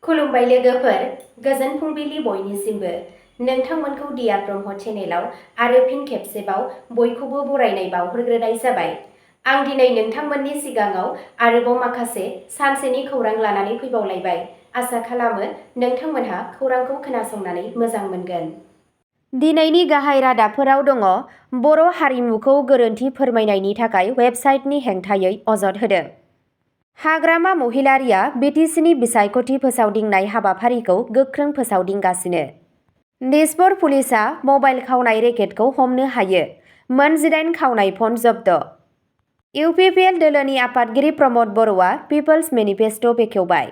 खुलुमबाय लोगोफोर, गोजोन फुंबिलि बयनिसिमबो। नोंथांमोनखौ डियार ब्रह्म चेनेलाव आरो फिन खेबसेबाव बयखौबो बरायनाय बावहरग्रोनाय जाबाय। आं दिनै नोंथांमोननि सिगाङाव आरोबाव माखासे सानसेनि खौरां लानानै फैबावलायबाय। आसा खालामो नोंथांमोनहा खौरांखौ खोनासंनानै मोजां मोनगोन। दिनैनि गाहाय रादाबफोराव दङ बर' हारिमुखौ गोरोन्थि फोरमायनायनि थाखाय वेबसाइटनि हेंथायै अजद होदों। हाग्रामा महिलारिया BTCनि बिसायख'थि फोसावदिंनाय हाबाफारिखौ गोख्रों फोसावदिंगासिनो। दिसपुर पुलिसआ मबाइल खावनाय रेकेटखौ हमनो हायो। मोन 18 खावनाय फन जब्द। UPPL दोलोनि आफादगिरि प्रमद बर'आ पिपल्स मेनिफेस्ट' बेखेवबाय।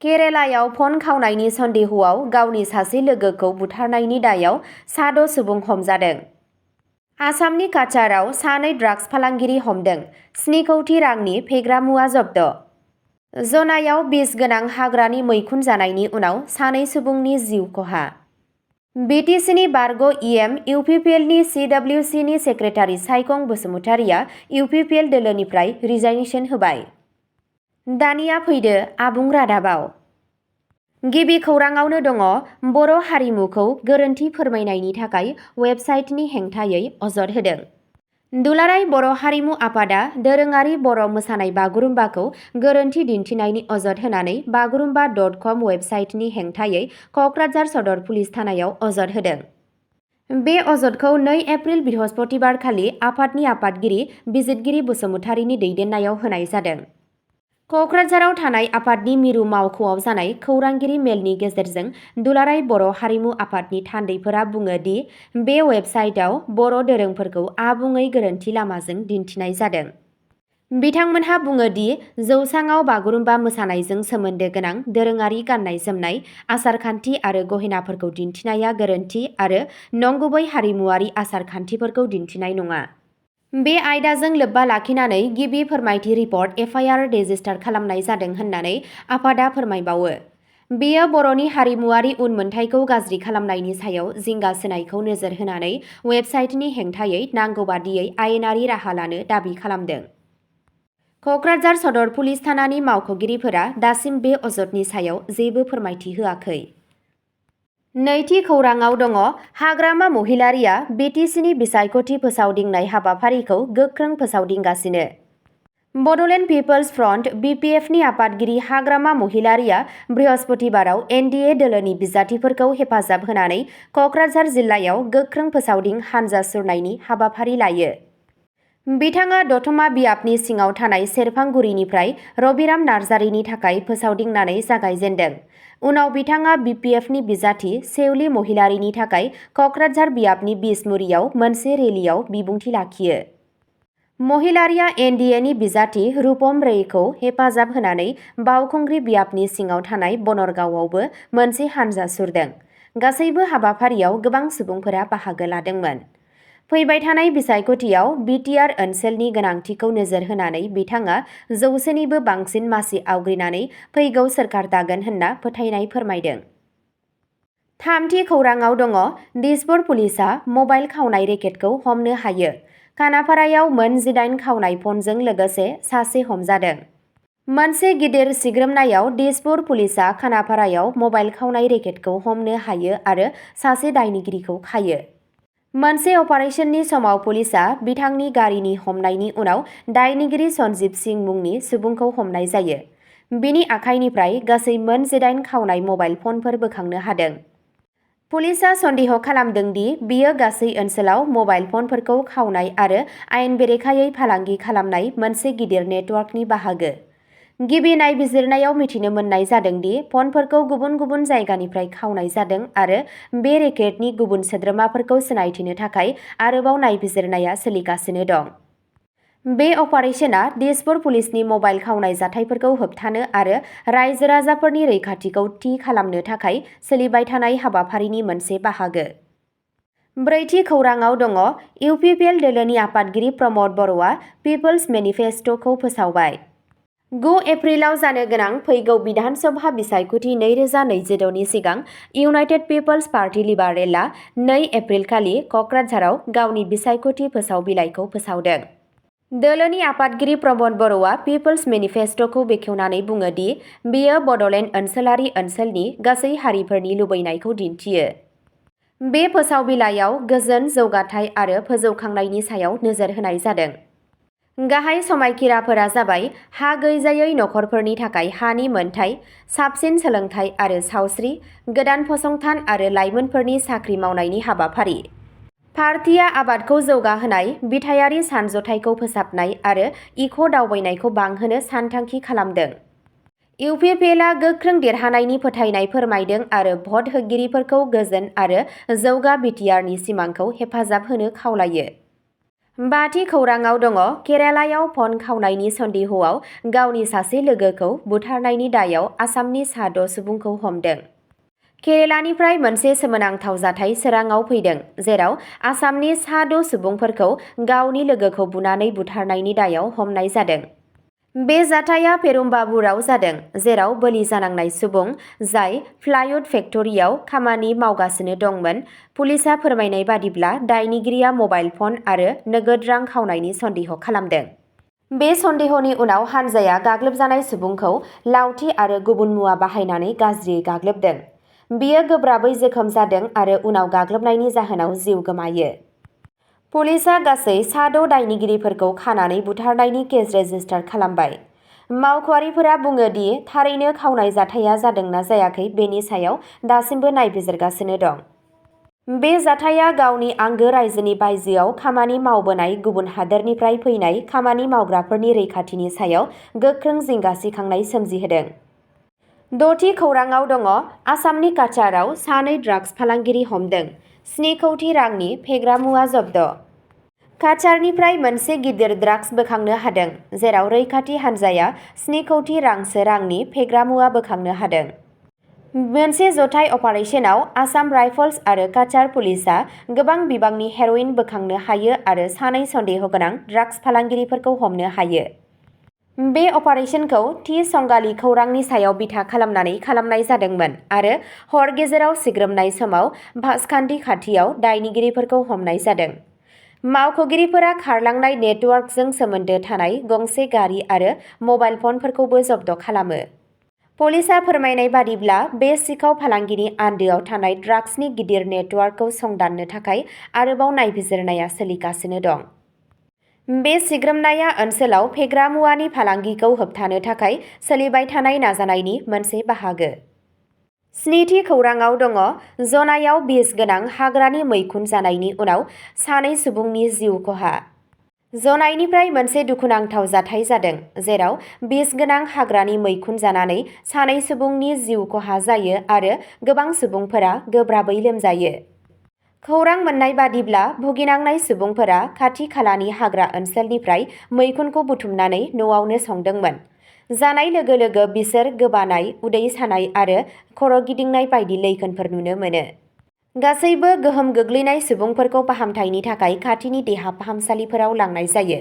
केरेलायाव फन खावनायनि सन्देहआव गावनि सासे लोगोखौ बुथारनायनि दायाव सा 6 सुबुं हमजादों। आसामनि काछाराव सानै ड्राग्स फालांगिरि हमदों। 7 कौटि रांनि फेग्रा मुवा जब्द। जनायाव बिस गोनां हाग्रानि मैखुन जानायनि उनाव सानै सुबुंनि जिउ खहा। BTCनि बारग' EM UPPLनि CWCनि सेक्रेटारि सायखं बसुमतारिया UPPL दोलोनिफ्राय रिजाइनेसन होबाय। दानिया फैदो आबुं रादाबाव। गिबि खौराङावनो दङ बर' हारिमुखौ गोरोन्थि फोरमायनायनि थाखाय वेबसाइटनि हेंथायै अजद होदों। दुलाराय बर' हारिमु आफादा दोरोङारि बर' मोसानाय बागुरुम्बाखौ गोरोन्थि दिन्थिनायनि अजद होनानै बागुरुम्बा.com वेबसाइटनि हेंथायै क'क्राझार सदर पुलिस थानायाव अजद होदों। बे अजदखौ 2 एप्रिल बृहस्पतिबारखालि आफादनि आफादगिरि बिजितगिरि बसुमतारिनि दैदेननायाव होनाय जादों। क'क्राझाराव थानाय आफादनि मिरु मावख'आव जानाय खौरांगिरि मेलनि गेजेरजों दुलाराय बर' हारिमु आफादनि थान्दैफोरा बुङो दि बे वेबसाइटआव बर' दोरोंफोरखौ आबुङै गोरोन्थि लामाजों दिन्थिनाय जादों। बिथांमोनहा बुङो दि जौसाङाव बागुरुम्बा मोसानायजों सोमोन्दो गोनां दोरोङारि गाननाय जोमनाय, आसारखान्थि आरो गहेनाफोरखौ दिन्थिनाया गोरोन्थि आरो नंगुबै हारिमुआरि आसार-खान्थिफोरखौ दिन्थिनाय नङा। बे आयदाजों लोब्बा लाखिनानै गिबि फोरमायथि रिपर्ट FIR रेजिस्टार खालामनाय जादों होननानै आफादा फोरमायबावो। बेयो बर'नि हारिमुआरि उनमोनथाइखौ गाज्रि खालामनायनि सायाव जिंगा सिनायखौ नोजोर होनानै वेबसाइटनि हेंथायै नांगौ बादियै आयेनारि राहा लानो दाबि खालामदों। क'क्राझार सदर पुलिस थानानि मावख'गिरिफोरा दासिम बे अजदनि सायाव जेबो फोरमायथि होआखै। नैथि खौराङाव दङ हाग्रामा महिलारिया BTCनि बिसायख'थि फोसावदिंनाय हाबाफारिखौ गोख्रों फोसावदिंगासिनो। बड'लेण्ड पिपल्स फ्रन्ट BPFनि आफादगिरि हाग्रामा महिलारिया बृहस्पतिबाराव NDA दोलोनि बिजाथिफोरखौ हेफाजाब होनानै क'क्राझार जिल्लायाव गोख्रों फोसावदिं हानजा सुरनायनि हाबाफारि लायो। बिथाङा दतमा बियाबनि सिङाव थानाय सेरफांगुरिनिफ्राय रबिराम नार्जारिनि थाखाय फोसावदिंनानै जागायजेन्दों। उनाव बिथाङा BPFनि बिजाथि सेउलि महिलारिनि थाखाय क'क्राझार बियाबनि बिसमुरियाव मोनसे रेलियाव बिबुंथि लाखियो। महिलारिया NDAनि बिजाथि रुपम रैखौ हेफाजाब होनानै बावखुंग्रि बियाबनि सिङाव थानाय बनरगावआवबो मोनसे हानजा सुरदों। गासैबो हाबाफारियाव गोबां सुबुंफोरा बाहागो लादोंमोन। फैबाय थानाय बिसायख'थियाव BTR ओनसोलनि गोनांथिखौ नोजोर होनानै बिथाङा 100निबो बांसिन मासि आवग्रिनानै फैगौ सोरखार दागोन होनना फोथायनाय फोरमायदों। थामथि खौराङाव दङ दिसपुर पुलिसआ मबाइल खावनाय रेकेटखौ हमनो हायो। खानापारायाव मोन 18 खावनाय फनजों लोगोसे सासे हमजादों। मोनसे गिदिर सिग्रोमनायाव दिसपुर पुलिसआ खानापारायाव मबाइल खावनाय रेकेटखौ हमनो हायो आरो सासे दायनिगिरिखौ खायो। मोनसे अपारेशननि समाव पुलिसआ बिथांनि गारिनि हमनायनि उनाव दायनिगिरि सन्जीब सिंह मुंनि सुबुंखौ हमनाय जायो। बिनि आखाइनिफ्राय गासै मोन 18 खावनाय मबाइल फनफोर बोखांनो हादों। पुलिसआ सन्देह खालामदों दि बियो गासै ओनसोलाव मबाइल फनफोरखौ खावनाय आरो आयेन बेरेखायै फालांगि खालामनाय मोनसे गिदिर नेटवर्कनि बाहागो। गिबि नायबिजिरनायाव मिथिनो मोननाय जादों दि फनफोरखौ गुबुन गुबुन जायगानिफ्राय खावनाय जादों आरो बे रेकेटनि गुबुन सोद्रोमाफोरखौ सिनायथिनो थाखाय आरोबाव नायबिजिरनाया सोलिगासिनो दं। बे अपारेशना दिसपुर पुलिसनि मबाइल खावनाय जाथायफोरखौ होबथानो आरो रायजो राजाफोरनि रैखाथिखौ थि खालामनो थाखाय सोलिबाय थानाय हाबाफारिनि मोनसे बाहागो। ब्रैथि खौराङाव दङ UPPL दोलोनि आफादगिरि प्रमद बर'आ पिपल्स मेनिफेस्ट'खौ फोसावबाय। 9 एप्रिलाव जानो गोनां फैगौ बिधान सभा बिसायख'थि 2026नि सिगां इउनाइटेड पिपल्स पार्टी लिबारेलआ 2 एप्रिलखालि क'क्राझाराव गावनि बिसायख'थि फोसाव बिलाइखौ फोसावदों। दोलोनि आफादगिरि प्रमद बर'आ पिपल्स मेनिफेस्ट'खौ बेखेवनानै बुङो दि बेयो बड'लेण्ड ओनसोलारि ओनसोलनि गासै हारिफोरनि लुबैनायखौ दिन्थियो। बे फोसावबिलाइयाव गोजोन, जौगाथाय आरो फोजौखांनायनि सायाव नोजोर होनाय जादों। गाहाय समायखिराफोरा जाबाय हा गैजायै नखरफोरनि थाखाय हानि मोनथाय, साबसिन सोलोंथाय आरो सावस्रि, गोदान फसंथान आरो लाइमोनफोरनि साख्रि मावनायनि हाबाफारि। पार्टीआ आबादखौ जौगाहोनाय, बिथायारि सानज'थायखौ फोसाबनाय आरो इक' दावबायनायखौ बांहोनो सानथांखि खालामदों। इउपिपिएलआ गोख्रों देरहानायनि फोथायनाय फोरमायदों आरो भट होगिरिफोरखौ गोजोन आरो जौगा बिटिआरनि सिमांखौ हेफाजाब होनो खावलायो। बाथि खौराङाव दङ केरालायाव फन खावनायनि सन्देहआव गावनि सासे लोगोखौ बुथारनायनि दायाव आसामनि सा 6 सुबुंखौ हमदों। केरालानिफ्राय मोनसे सोमोनांथाव जाथाय सोराङाव फैदों, जेराव आसामनि सा 6 सुबुंफोरखौ गावनि लोगोखौ बुनानै बुथारनायनि दायाव हमनाय जादों। बे जाथाया पेरुम्बावुराव जादों, जेराव बोलि जानांनाय सुबुं, जाय प्लाइवुड फेक्टरियाव खामानि मावगासिनो दंमोन। पुलिसआ फोरमायनाय बादिब्ला दायनिगिरिया मबाइल फन आरो नोगोद रां खावनायनि सन्देह खालामदों। बे सन्देहनि उनाव हानजाया गाग्लोबजानाय सुबुंखौ लावथि आरो गुबुन मुवा बाहायनानै गाज्रियै गाग्लोबदों। बियो गोब्राबै जोखोम जादों आरो उनाव गाग्लोबनायनि जाहोनाव जिउ गोमायो। पुलिसआ गासै सा 6 दायनिगिरिफोरखौ खानानै बुथारनायनि केस रेजिस्टार खालामबाय। मावख'आरिफोरा बुङो दि थारैनो खावनाय जाथाया जादोंना जायाखै बेनि सायाव दासिमबो नायबिजिरगासिनो दं। बे जाथाया गावनि आंगो रायजोनि बायजोआव खामानि मावबोनाय गुबुन हादोरनिफ्राय फैनाय खामानि मावग्राफोरनि रैखाथिनि सायाव गोख्रों जिंगा सिखांनाय सोमजिहोदों। द'थि खौराङाव दङ आसामनि काछारआव सानै ड्राग्स फालांगिरि हमदों, 7 कौटि रांनि फेग्रा मुवा जब्द'। काछारनिफ्राय मोनसे गिदिर ड्राग्स बोखांनो हादों, जेराव रैखाथि हान्जाया 7 कौटि रांसो रांनि फेग्रा मुवा बोखांनो हादों। मोनसे जथाय अपारेशनाव आसाम राइफल्स आरो काछार पुलिसआ गोबां बिबांनि हेर'इन बोखांनो हायो आरो सानै सन्देह गोनां ड्राग्स फालांगिरिफोरखौ हमनो हायो। बे अपारेशनखौ थि संगालि खौरांनि सायाव बिथा खालामनानै खालामनाय जादोंमोन आरो हर गेजेराव सिग्रोमनाय समाव भासखान्डि खाथियाव दायनिगिरिफोरखौ हमनाय जादों। मावख'गिरिफोरा खारलांनाय नेटवर्कजों सोमोन्दो थानाय गंसे गारि आरो मबाइल फनफोरखौबो जब्द' खालामो। पुलिसआ फोरमायनाय बादिब्ला बे सिखाव फालांगिनि आन्दोआव थानाय ड्राग्सनि गिदिर नेटवर्कखौ संदाननो थाखाय आरोबाव नायबिजिरनाया सोलिगासिनो दं। बे सिग्रोमनाया ओनसोलाव फेग्रा मुवानि फालांगिखौ होबथानो थाखाय सोलिबाय थानाय नाजानायनि मोनसे बाहागो। 7थि खौराङाव दङ जनायाव बिस गोनां हाग्रानि मैखुन जानायनि उनाव सानै सुबुंनि जिउ खहा। जनाइनिफ्राय मोनसे दुखुनांथाव जाथाय जादों, जेराव बिस गोनां हाग्रानि मैखुन जानानै सानै सुबुंनि जिउ खहा जायो आरो गोबां सुबुंफोरा गोब्राबै लोमजायो। खौरां मोन्नाय बादिब्ला भुगिनांनाय सुबुंफोरा खाथि खालानि हाग्रा ओनसोलनिफ्राय मैखुनखौ बुथुमनानै न'आवनो संदोंमोन। जानाय लोगो लोगो बिसोर गोबानाय, उदै सानाय आरो खर' गिदिंनाय बायदि लैखोनफोर नुनो मोनो। गासैबो गोहोम गोग्लैनाय सुबुंफोरखौ फाहामथायनि थाखाय खाथिनि देहा फाहामसालिफोराव लांनाय जायो,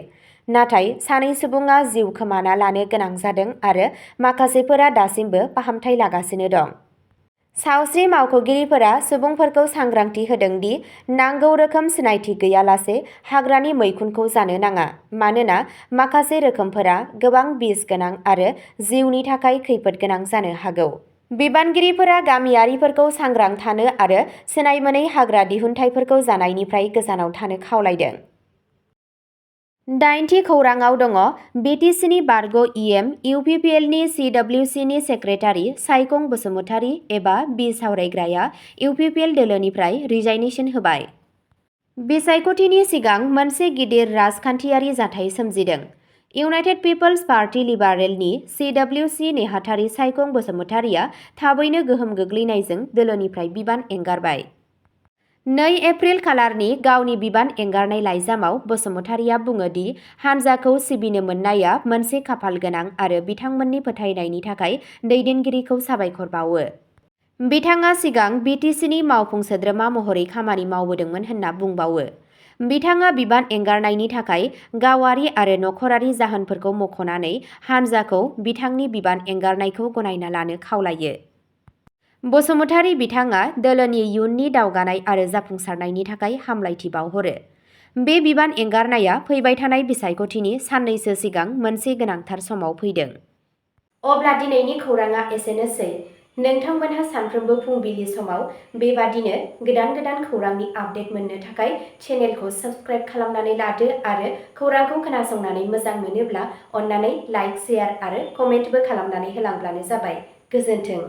नाथाय सानै सुबुङा जिउ खोमाना लानो गोनां जादों आरो माखासेफोरा दासिमबो फाहामथाय लागासिनो दं। सावस्रि मावख'गिरिफोरा सुबुंफोरखौ सांग्रांथि होदों दि नांगौ रोखोम सिनायथि गैयालासे हाग्रानि मैखुनखौ जानो नाङा, मानोना माखासे रोखोमफोरा गोबां बिस गोनां आरो जिउनि थाखाय खैफोद गोनां जानो हागौ। बिबानगिरिफोरा गामियारिफोरखौ सांग्रां थानो आरो सिनायमोनै हाग्रा दिहुनथायफोरखौ जानायनिफ्राय गोजानाव थानो खावलायदों। 8थि खौराङाव दङ बिटिसिनि बारग' इएम इउपिपिएलनि सिडब्लिउसिनि सेक्रेटारि सायखं बसुमतारी एबा बि सावरायग्राया इउपिपिएल दोलोनिफ्राय रिजाइनेसन होबाय। बिसायख'थिनि सिगां मोनसे गिदिर राजखान्थियारि जाथाय सोमजिदों। इउनाइटेड पिपल्स पार्टी लिबारेलनि सिडब्लिउसि नेहाथारि सायखं बसुमतारीया थाबैनो गोहोम गोग्लैनायजों दोलोनिफ्राय बिबान एंगारबाय। 2 एप्रिल खालारनि गावनि बिबान एंगारनाय लाइजामाव बसुमतारीया बुङो दि हानजाखौ सिबिनो मोननाया मोनसे खाफाल गोनां आरो बिथांमोननि फोथायनायनि थाखाय दैदेनगिरिखौ साबायखर बावो। बिथाङा सिगां बिटिसिनि मावफुं सोद्रोमा महरै खामानि मावबोदोंमोन होनना बुंबावो। बिथाङा बिबान एंगारनायनि थाखाय गावारि आरो नखरारि जाहोनफोरखौ मख'नानै हानजाखौ बिथांनि बिबान एंगारनायखौ गनायना लानो खावलायो। बसुमतारी बिथाङा दोलोनि इयुननि दावगानाय आरो जाफुंसारनायनि थाखाय हामलायथि बावहरो। बे बिबान एंगारनाया फैबाय थानाय बिसायख'थिनि साननैसो सिगां मोनसे गोनांथार समाव फैदों। अब्ला दिनैनि खौराङा एसेनोसै। नोंथांमोनहा सानफ्रोमबो फुंबिलि समाव बेबादिनो गोदान खौरांनि आपडेट मोननो थाखाय चेनेलखौ साबस्क्राइब खालामनानै लादो आरो खौरांखौ खोनासंनानै मोजां मोनोब्ला अन्नानै लाइक, शेयार आरो कमेन्टबो खालामनानै होलांब्लानो जाबाय। गोजोन्थों।